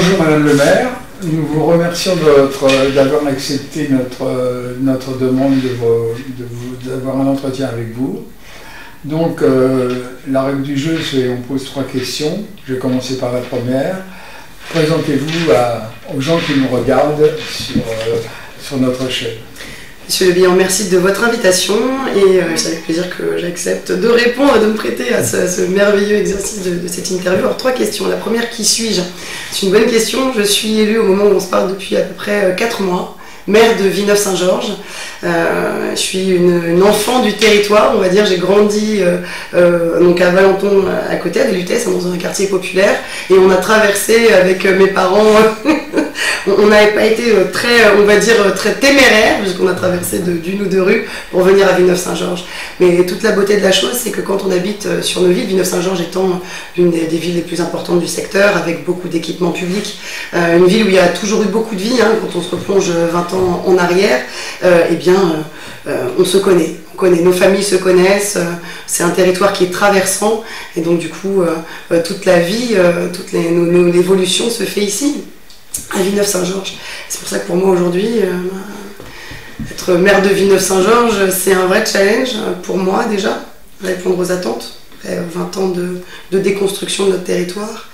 Bonjour Madame le maire, nous vous remercions d'avoir accepté notre demande d'avoir un entretien avec vous. Donc la règle du jeu, c'est on pose 3 questions. Je vais commencer par la première. Présentez-vous aux gens qui nous regardent sur notre chaîne. Monsieur Le Bihan, merci de votre invitation et c'est avec plaisir que j'accepte de répondre et de me prêter à ce merveilleux exercice de cette interview. Alors 3 questions. La première, qui suis-je? C'est une bonne question. Je suis élue au moment où on se parle depuis à peu près 4 mois, maire de Villeneuve-Saint-Georges. Je suis une enfant du territoire, on va dire. J'ai grandi donc à Valenton, à côté, à Lutèce, dans un quartier populaire, et on a traversé avec mes parents. On n'avait pas été très, on va dire, très téméraire, puisqu'on a traversé d'une ou deux rues pour venir à Villeneuve-Saint-Georges. Mais toute la beauté de la chose, c'est que quand on habite sur nos villes, Villeneuve-Saint-Georges étant l'une des villes les plus importantes du secteur, avec beaucoup d'équipements publics, une ville où il y a toujours eu beaucoup de vie, hein, quand on se replonge 20 ans en arrière, eh bien, on se connaît. Nos familles se connaissent, c'est un territoire qui est traversant, et donc du coup, toute la vie, toute l'évolution se fait ici, à Villeneuve-Saint-Georges. C'est pour ça que pour moi aujourd'hui, être maire de Villeneuve-Saint-Georges, c'est un vrai challenge pour moi déjà, répondre aux attentes, après 20 ans de déconstruction de notre territoire,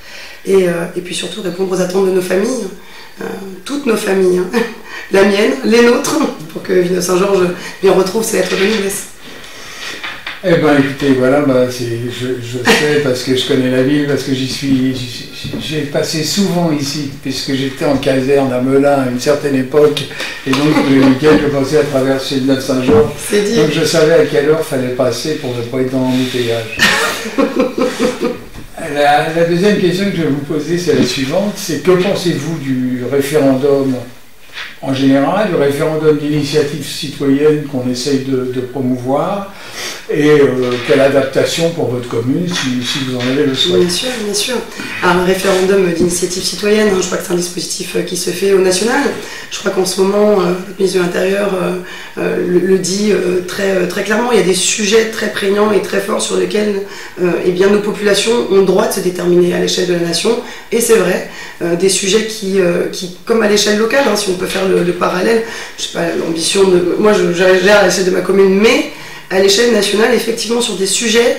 et puis surtout répondre aux attentes de nos familles, toutes nos familles, hein. La mienne, les nôtres, pour que Villeneuve-Saint-Georges retrouve ses lettres de noblesse. Eh bien écoutez, voilà, je sais parce que je connais la ville, parce que j'ai passé souvent ici, puisque j'étais en caserne à Melun à une certaine époque, et donc le week-end je pensais à traverser Villeneuve-Saint-Georges, donc je savais à quelle heure il fallait passer pour ne pas être dans l'embouteillage. La deuxième question que je vais vous poser, c'est la suivante, c'est que pensez-vous du référendum en général, du référendum d'initiative citoyenne qu'on essaye de promouvoir, et quelle adaptation pour votre commune si vous en avez le souhait? Bien sûr, bien sûr. Alors, un référendum d'initiative citoyenne, hein, je crois que c'est un dispositif qui se fait au national. Je crois qu'en ce moment, le ministre de l'Intérieur le dit très, très clairement, il y a des sujets très prégnants et très forts sur lesquels eh bien, nos populations ont le droit de se déterminer à l'échelle de la nation, et c'est vrai, des sujets qui, comme à l'échelle locale, hein, si on peut faire le parallèle, je sais pas, l'ambition de... Moi, je gère à l'échelle de ma commune, mais à l'échelle nationale, effectivement, sur des sujets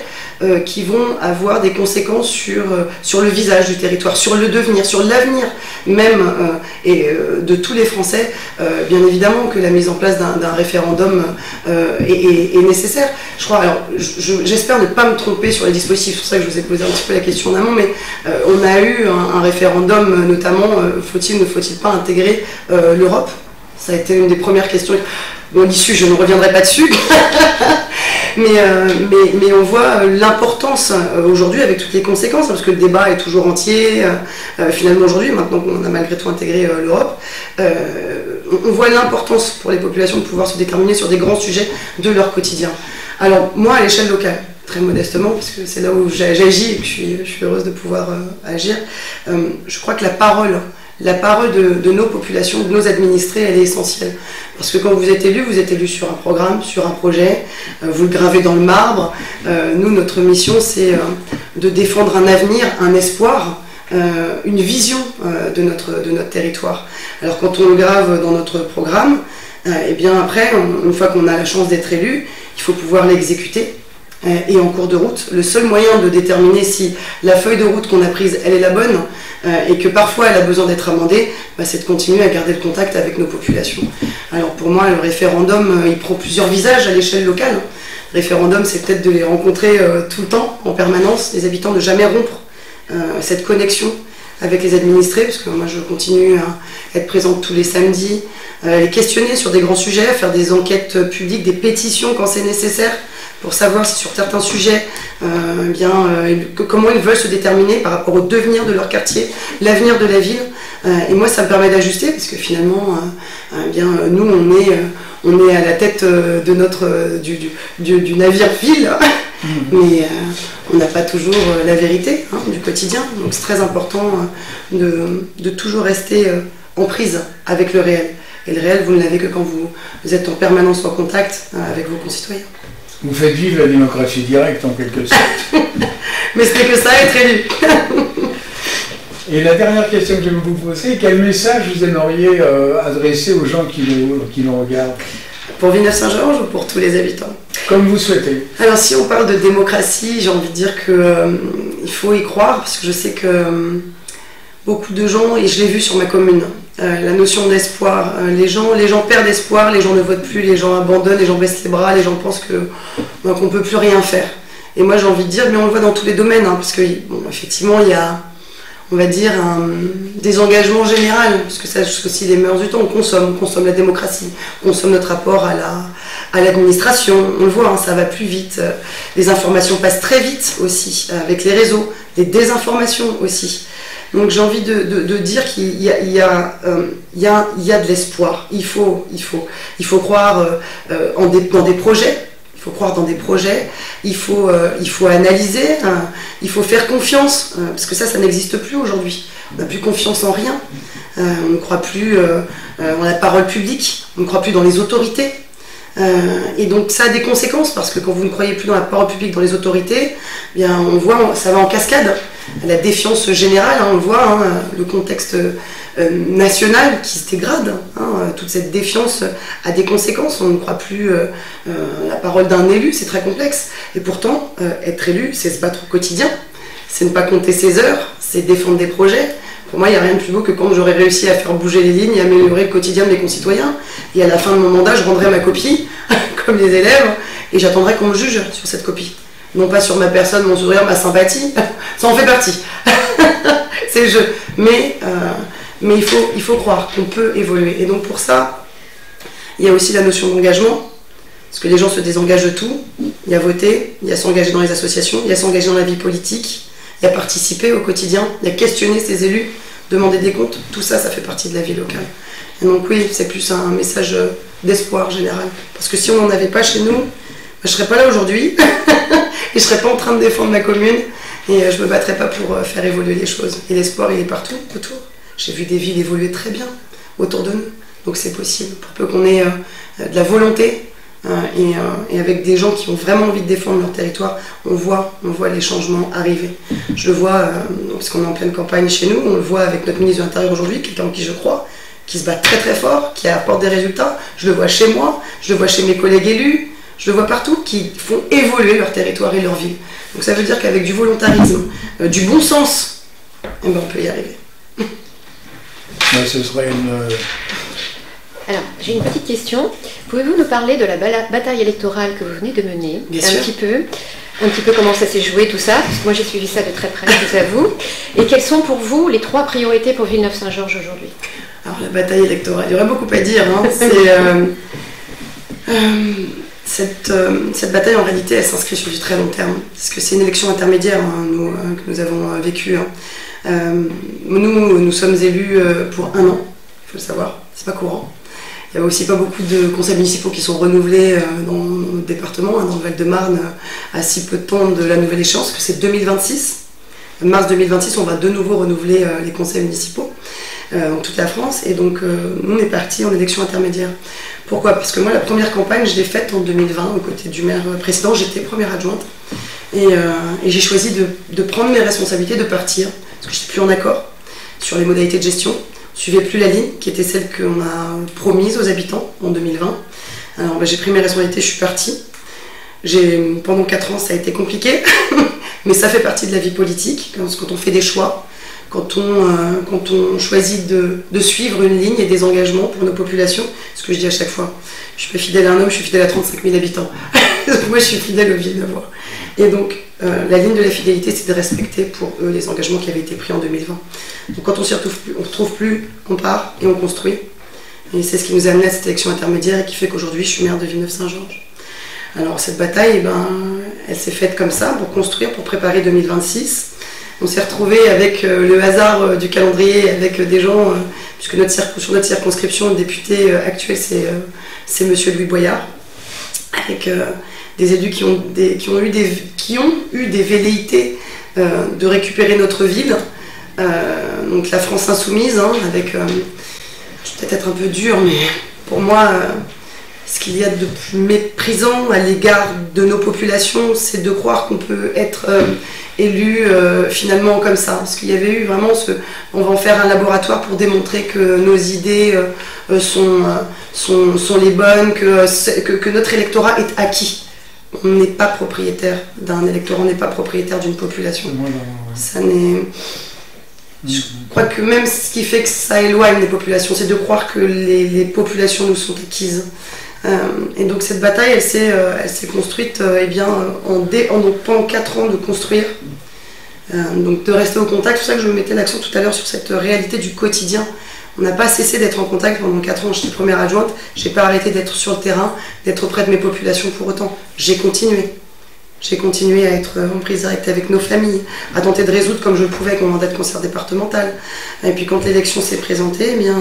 qui vont avoir des conséquences sur le visage du territoire, sur le devenir, sur l'avenir même de tous les Français. Bien évidemment que la mise en place d'un référendum est nécessaire. Je crois, alors, j'espère ne pas me tromper sur les dispositifs, c'est pour ça que je vous ai posé un petit peu la question en amont, mais on a eu un référendum, notamment, faut-il, ne faut-il pas intégrer l'Europe? Ça a été une des premières questions. Bon, l'issue, je ne reviendrai pas dessus. mais on voit l'importance aujourd'hui avec toutes les conséquences, parce que le débat est toujours entier. Finalement, aujourd'hui, maintenant qu'on a malgré tout intégré l'Europe, on voit l'importance pour les populations de pouvoir se déterminer sur des grands sujets de leur quotidien. Alors, moi, à l'échelle locale, très modestement, parce que c'est là où j'agis et que je suis heureuse de pouvoir agir, je crois que la parole de nos populations, de nos administrés, elle est essentielle. Parce que quand vous êtes élu sur un programme, sur un projet, vous le gravez dans le marbre. Nous, notre mission, c'est de défendre un avenir, un espoir, une vision de notre territoire. Alors quand on le grave dans notre programme, et bien après, une fois qu'on a la chance d'être élu, il faut pouvoir l'exécuter. Et en cours de route, le seul moyen de déterminer si la feuille de route qu'on a prise, elle est la bonne, et que parfois elle a besoin d'être amendée, c'est de continuer à garder le contact avec nos populations. Alors pour moi, le référendum, il prend plusieurs visages à l'échelle locale. Le référendum, c'est peut-être de les rencontrer tout le temps, en permanence, les habitants, de jamais rompre cette connexion avec les administrés, parce que moi je continue à être présente tous les samedis, les questionner sur des grands sujets, faire des enquêtes publiques, des pétitions quand c'est nécessaire, pour savoir si sur certains sujets, comment ils veulent se déterminer par rapport au devenir de leur quartier, l'avenir de la ville. Et moi, ça me permet d'ajuster, parce que finalement, nous, on est à la tête du navire ville, mais on n'a pas toujours la vérité du quotidien. Donc c'est très important de toujours rester en prise avec le réel. Et le réel, vous ne l'avez que quand vous êtes en permanence en contact avec vos concitoyens. Vous faites vivre la démocratie directe en quelque sorte. Mais ce n'est que ça, être élu. Et la dernière question que je vais vous poser, quel message vous aimeriez adresser aux gens qui nous regardent? Pour Villeneuve-Saint-Georges ou pour tous les habitants? Comme vous souhaitez. Alors si on parle de démocratie, j'ai envie de dire qu'il faut y croire, parce que je sais que beaucoup de gens, et je l'ai vu sur ma commune, la notion d'espoir, les gens perdent espoir, les gens ne votent plus, les gens abandonnent, les gens baissent les bras, les gens pensent qu'on ne peut plus rien faire. Et moi j'ai envie de dire, mais on le voit dans tous les domaines, hein, parce que bon, effectivement il y a, on va dire, un désengagement général, parce que ça c'est aussi les mœurs du temps, on consomme la démocratie, on consomme notre rapport à l'administration, on le voit, hein, ça va plus vite, les informations passent très vite aussi, avec les réseaux, les désinformations aussi. Donc j'ai envie de dire qu'il y a de l'espoir, il faut croire dans des projets. Il faut croire dans des projets, il faut analyser, il faut faire confiance, parce que ça n'existe plus aujourd'hui. On n'a plus confiance en rien, on ne croit plus en la parole publique, on ne croit plus dans les autorités. Et donc ça a des conséquences, parce que quand vous ne croyez plus dans la parole publique, dans les autorités, eh bien, on voit, ça va en cascade. La défiance générale, hein, on le voit, hein, le contexte national qui se dégrade, hein, toute cette défiance a des conséquences, on ne croit plus la parole d'un élu, c'est très complexe. Et pourtant, être élu, c'est se battre au quotidien, c'est ne pas compter ses heures, c'est défendre des projets. Pour moi, il n'y a rien de plus beau que quand j'aurais réussi à faire bouger les lignes et améliorer le quotidien de mes concitoyens. Et à la fin de mon mandat, je rendrai ma copie, comme les élèves, et j'attendrai qu'on me juge sur cette copie. Non pas sur ma personne, mon sourire, ma sympathie, ça en fait partie. C'est le jeu. Mais il faut croire qu'on peut évoluer. Et donc pour ça, il y a aussi la notion d'engagement, parce que les gens se désengagent de tout. Il y a voter, il y a s'engager dans les associations, il y a s'engager dans la vie politique, il y a participer au quotidien, il y a questionner ses élus, demander des comptes. Tout ça, ça fait partie de la vie locale. Et donc oui, c'est plus un message d'espoir général. Parce que si on n'en avait pas chez nous, je ne serais pas là aujourd'hui et je ne serais pas en train de défendre ma commune et je ne me battrais pas pour faire évoluer les choses. Et l'espoir, il est partout autour. J'ai vu des villes évoluer très bien autour de nous. Donc c'est possible, pour peu qu'on ait de la volonté et avec des gens qui ont vraiment envie de défendre leur territoire, on voit les changements arriver. Je le vois, parce qu'on est en pleine campagne chez nous, on le voit avec notre ministre de l'Intérieur aujourd'hui, quelqu'un en qui je crois, qui se bat très très fort, qui apporte des résultats. Je le vois chez moi, je le vois chez mes collègues élus, je le vois partout, qui font évoluer leur territoire et leur ville. Donc ça veut dire qu'avec du volontarisme, du bon sens, eh ben on peut y arriver. Ce serait une... Alors, j'ai une petite question. Pouvez-vous nous parler de la bataille électorale que vous venez de mener? Bien sûr. Un petit peu comment ça s'est joué, tout ça, parce que moi j'ai suivi ça de très près, je vous avoue. Et quelles sont pour vous les 3 priorités pour Villeneuve-Saint-Georges aujourd'hui? Alors, la bataille électorale, il y aurait beaucoup à dire. Hein. Cette bataille, en réalité, elle s'inscrit sur du très long terme, parce que c'est une élection intermédiaire que nous avons vécue. Nous sommes élus pour 1 an, il faut le savoir, c'est pas courant. Il n'y a aussi pas beaucoup de conseils municipaux qui sont renouvelés dans notre département, dans le Val-de-Marne, à si peu de temps de la nouvelle échéance, que c'est 2026. Mars 2026, on va de nouveau renouveler les conseils municipaux dans toute la France. Et donc, nous, on est parti en élection intermédiaire. Pourquoi? Parce que moi, la première campagne, je l'ai faite en 2020, aux côtés du maire précédent. J'étais première adjointe. Et j'ai choisi de prendre mes responsabilités, de partir, parce que je n'étais plus en accord sur les modalités de gestion. Je ne suivais plus la ligne, qui était celle qu'on a promise aux habitants en 2020. Alors, j'ai pris mes responsabilités, je suis partie. Pendant 4 ans, ça a été compliqué, mais ça fait partie de la vie politique, quand on fait des choix, quand on choisit de suivre une ligne et des engagements pour nos populations. Ce que je dis à chaque fois, je suis pas fidèle à un homme, je suis fidèle à 35 000 habitants. Moi, je suis fidèle aux Villeneuvois. Et donc, la ligne de la fidélité, c'est de respecter pour eux les engagements qui avaient été pris en 2020. Donc, quand on s'y retrouve plus, on part et on construit. Et c'est ce qui nous a amené à cette élection intermédiaire et qui fait qu'aujourd'hui, je suis maire de Villeneuve-Saint-Georges. Alors, cette bataille, elle s'est faite comme ça, pour construire, pour préparer 2026. On s'est retrouvé avec le hasard du calendrier, avec des gens, puisque sur notre circonscription, le député actuel, c'est monsieur Louis Boyard, avec des élus qui ont eu des velléités de récupérer notre ville. Donc la France insoumise, avec, je vais peut-être être un peu dur, mais pour moi, ce qu'il y a de plus méprisant à l'égard de nos populations, c'est de croire qu'on peut être élu finalement comme ça. Parce qu'il y avait eu vraiment on va en faire un laboratoire pour démontrer que nos idées sont les bonnes, que notre électorat est acquis. On n'est pas propriétaire d'un électorat, on n'est pas propriétaire d'une population. Ça n'est... Je crois que même ce qui fait que ça éloigne les populations, c'est de croire que les populations nous sont acquises. Et donc cette bataille, elle s'est construite pendant 4 ans de construire, donc de rester au contact. C'est pour ça que je mettais l'accent tout à l'heure sur cette réalité du quotidien. On n'a pas cessé d'être en contact pendant 4 ans. J'étais première adjointe, j'ai pas arrêté d'être sur le terrain, d'être auprès de mes populations pour autant. J'ai continué. J'ai continué à être en prise directe avec nos familles, à tenter de résoudre comme je le pouvais avec mon mandat de conseillère départementale. Et puis quand l'élection s'est présentée, eh bien,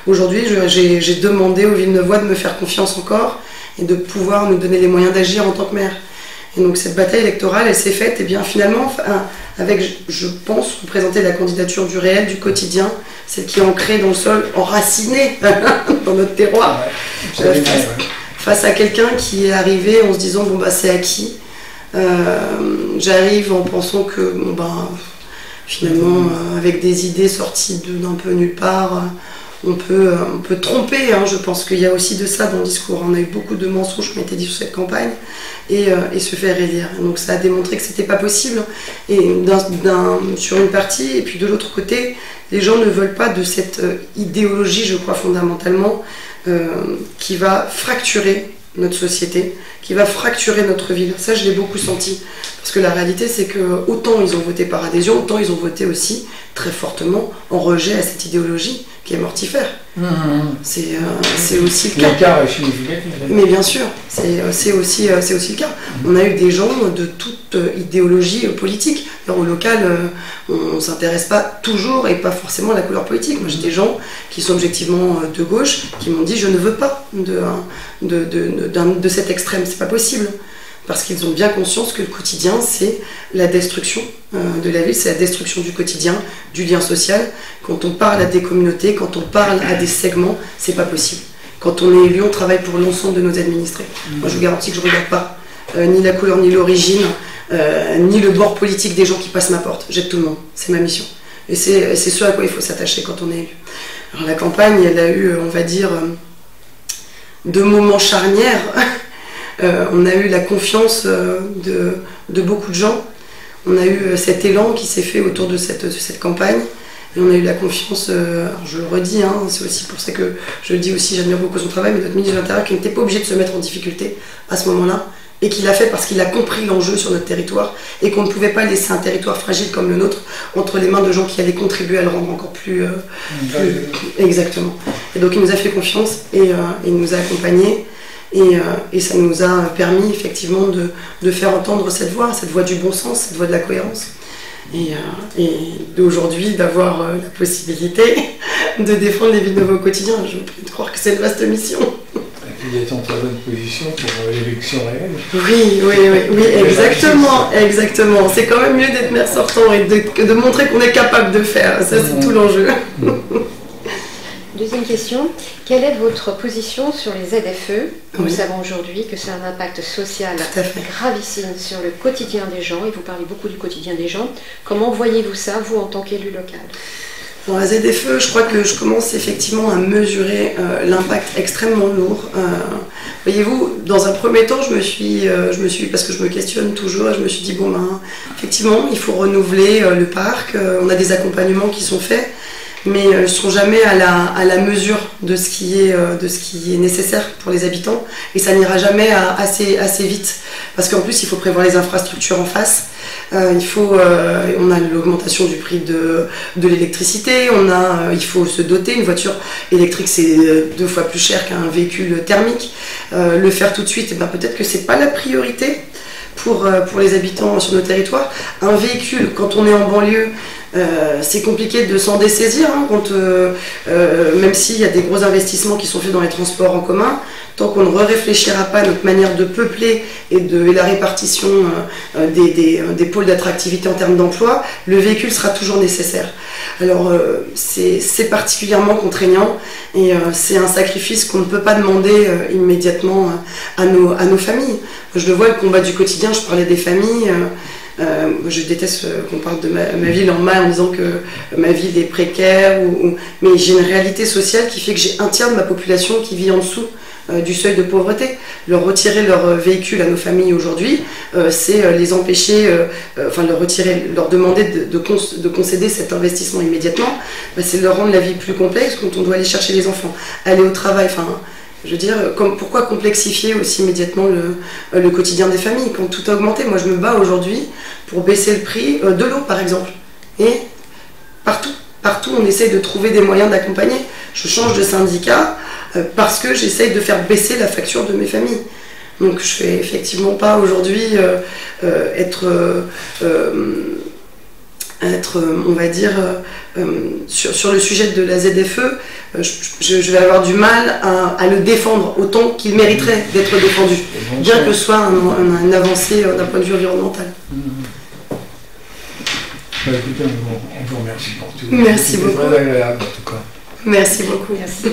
aujourd'hui j'ai demandé aux Villeneuvois de me faire confiance encore et de pouvoir nous donner les moyens d'agir en tant que maire. Et donc cette bataille électorale, elle s'est faite, et bien finalement, avec, je pense, représenter la candidature du réel, du quotidien, celle qui est ancrée dans le sol, enracinée dans notre terroir, face à quelqu'un qui est arrivé en se disant bon bah c'est acquis. J'arrive en pensant que finalement avec des idées sorties d'un peu nulle part, on peut tromper, hein. Je pense qu'il y a aussi de ça dans le discours. On a eu beaucoup de mensonges qui ont été dits sur cette campagne et se faire élire. Donc ça a démontré que c'était pas possible. Et sur une partie, et puis de l'autre côté, les gens ne veulent pas de cette idéologie, je crois fondamentalement, qui va fracturer notre société, qui va fracturer notre ville. Ça, je l'ai beaucoup senti. Parce que la réalité, c'est que autant ils ont voté par adhésion, autant ils ont voté aussi très fortement en rejet à cette idéologie qui est mortifère. C'est aussi le cas. L'écart est significatif. Mais bien sûr, c'est aussi le cas. On a eu des gens de toute idéologie politique. Alors, au local, on ne s'intéresse pas toujours et pas forcément à la couleur politique. Moi, j'ai des gens qui sont objectivement de gauche qui m'ont dit je ne veux pas de cet extrême, c'est pas possible. Parce qu'ils ont bien conscience que le quotidien, c'est la destruction de la ville, c'est la destruction du quotidien, du lien social. Quand on parle à des communautés, quand on parle à des segments, c'est pas possible. Quand on est élu, on travaille pour l'ensemble de nos administrés. Moi, je vous garantis que je ne regarde pas ni la couleur, ni l'origine, ni le bord politique des gens qui passent ma porte. J'aide tout le monde, c'est ma mission. Et c'est ce à quoi il faut s'attacher quand on est élu. Alors la campagne, elle a eu, on va dire, 2 moments charnières. On a eu la confiance de beaucoup de gens. On a eu cet élan qui s'est fait autour de cette campagne. Et on a eu la confiance, alors je le redis, hein, c'est aussi pour ça que je le dis aussi, j'admire beaucoup son travail, mais notre ministre de l'Intérieur qui n'était pas obligé de se mettre en difficulté à ce moment-là, et qui l'a fait parce qu'il a compris l'enjeu sur notre territoire, et qu'on ne pouvait pas laisser un territoire fragile comme le nôtre entre les mains de gens qui allaient contribuer à le rendre encore plus... Exactement. Et donc il nous a fait confiance, et il nous a accompagnés. Et ça nous a permis effectivement de faire entendre cette voix du bon sens, cette voix de la cohérence. Et d'aujourd'hui d'avoir la possibilité de défendre les Villeneuvois au quotidien. Je vous prie de croire que c'est une vaste mission. Et puis d'être en très bonne position pour l'élection réelle. Oui, exactement. C'est quand même mieux d'être maire sortant et de montrer qu'on est capable de faire. Ça, c'est tout l'enjeu. Deuxième question, quelle est votre position sur les ZFE? Nous savons aujourd'hui que c'est un impact social gravissime sur le quotidien des gens, et vous parlez beaucoup du quotidien des gens. Comment voyez-vous ça, vous, en tant qu'élu local? Dans la ZFE, je crois que je commence effectivement à mesurer l'impact extrêmement lourd. Voyez-vous, dans un premier temps, je me suis, parce que je me questionne toujours, et je me suis dit, effectivement, il faut renouveler le parc, on a des accompagnements qui sont faits, mais ne sont jamais à la mesure de ce qui est nécessaire pour les habitants, et ça n'ira jamais assez vite, parce qu'en plus il faut prévoir les infrastructures en face. On a l'augmentation du prix de l'électricité, il faut se doter. Une voiture électrique, c'est 2 fois plus cher qu'un véhicule thermique. Le faire tout de suite, peut-être que c'est pas la priorité pour les habitants sur nos territoires. Un véhicule, quand on est en banlieue, c'est compliqué de s'en dessaisir, hein, même s'il y a des gros investissements qui sont faits dans les transports en commun, tant qu'on ne réfléchira pas à notre manière de peupler et la répartition des pôles d'attractivité en termes d'emploi, le véhicule sera toujours nécessaire. Alors c'est particulièrement contraignant et c'est un sacrifice qu'on ne peut pas demander immédiatement à nos familles. Je le vois, le combat du quotidien, je parlais des familles. Je déteste qu'on parle de ma ville en mal en disant que ma ville est précaire, mais j'ai une réalité sociale qui fait que j'ai un tiers de ma population qui vit en dessous du seuil de pauvreté. Leur retirer leur véhicule à nos familles aujourd'hui, c'est les empêcher, leur demander de concéder cet investissement immédiatement, c'est leur rendre la vie plus complexe quand on doit aller chercher les enfants, aller au travail. Je veux dire, pourquoi complexifier aussi immédiatement le quotidien des familles quand tout a augmenté? Moi, je me bats aujourd'hui pour baisser le prix de l'eau, par exemple. Et partout, on essaye de trouver des moyens d'accompagner. Je change de syndicat parce que j'essaye de faire baisser la facture de mes familles. Donc, je ne vais effectivement pas aujourd'hui être, on va dire, sur le sujet de la ZFE, je vais avoir du mal à le défendre autant qu'il mériterait d'être défendu, bien que ce soit une avancée d'un point de vue environnemental. Écoutez, on vous remercie pour tout. Merci beaucoup. C'était très agréable en tout cas. Merci beaucoup. Merci.